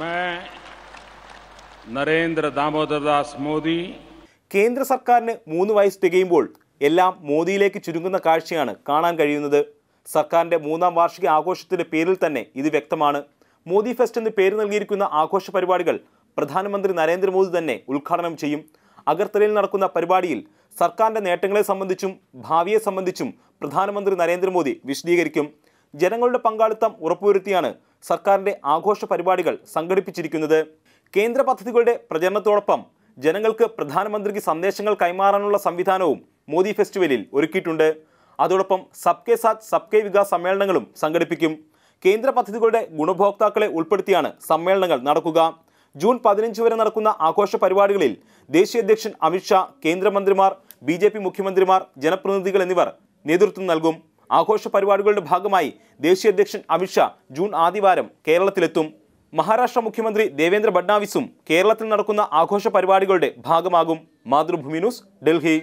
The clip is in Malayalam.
मैं നരേന്ദ്ര ദാമോദർദാസ് മോദി. കേന്ദ്ര സർക്കാരിന് 3 വയസ്സ് തികയുമ്പോൾ എല്ലാം മോദിയിലേക്ക് ചുരുങ്ങുന്ന കാഴ്ചയാണ് കാണാൻ കഴിയുന്നത്. സർക്കാരിന്റെ 3ാം വാർഷിക ആഘോഷത്തിന്റെ പേരിൽ തന്നെ ഇത് വ്യക്തമാണ്. മോദി ഫെസ്റ്റ് എന്ന് പേര് നൽകിയിരിക്കുന്ന ആഘോഷ പരിപാടികൾ പ്രധാനമന്ത്രി നരേന്ദ്രമോദി തന്നെ ഉദ്ഘാടനം ചെയ്യും. അഗർത്തലയിൽ നടക്കുന്ന പരിപാടിയിൽ സർക്കാരിന്റെ നേട്ടങ്ങളെ സംബന്ധിച്ചും ഭാവിയെ സംബന്ധിച്ചും പ്രധാനമന്ത്രി നരേന്ദ്രമോദി വിശദീകരിക്കും. ജനങ്ങളുടെ പങ്കാളിത്തം ഉറപ്പുവരുത്തിയാണ് സർക്കാരിന്റെ ആഘോഷ പരിപാടികൾ സംഘടിപ്പിച്ചിരിക്കുന്നത്. കേന്ദ്ര പദ്ധതികളുടെ പ്രചരണത്തോടൊപ്പം ജനങ്ങൾക്ക് പ്രധാനമന്ത്രിക്ക് സന്ദേശങ്ങൾ കൈമാറാനുള്ള സംവിധാനവും മോദി ഫെസ്റ്റിവലിൽ ഒരുക്കിയിട്ടുണ്ട്. അതോടൊപ്പം സബ്കെ സാത്ത് സബ്കെ വികാസ് സമ്മേളനങ്ങളും സംഘടിപ്പിക്കും. കേന്ദ്ര പദ്ധതികളുടെ ഗുണഭോക്താക്കളെ ഉൾപ്പെടുത്തിയാണ് സമ്മേളനങ്ങൾ നടക്കുക. ജൂൺ 15 വരെ നടക്കുന്ന ആഘോഷ പരിപാടികളിൽ ദേശീയ അധ്യക്ഷൻ അമിത്ഷാ, കേന്ദ്രമന്ത്രിമാർ, BJP മുഖ്യമന്ത്രിമാർ, ജനപ്രതിനിധികൾ എന്നിവർ നേതൃത്വം നൽകും. ആഘോഷ പരിപാടികളുടെ ഭാഗമായി ദേശീയ അധ്യക്ഷൻ അമിത്ഷാ ജൂൺ ആദ്യവാരം കേരളത്തിലെത്തും. മഹാരാഷ്ട്ര മുഖ്യമന്ത്രി ദേവേന്ദ്ര ഫഡ്നാവിസും കേരളത്തിൽ നടക്കുന്ന ആഘോഷ പരിപാടികളുടെ ഭാഗമാകും. മാതൃഭൂമി ന്യൂസ്, ഡൽഹി.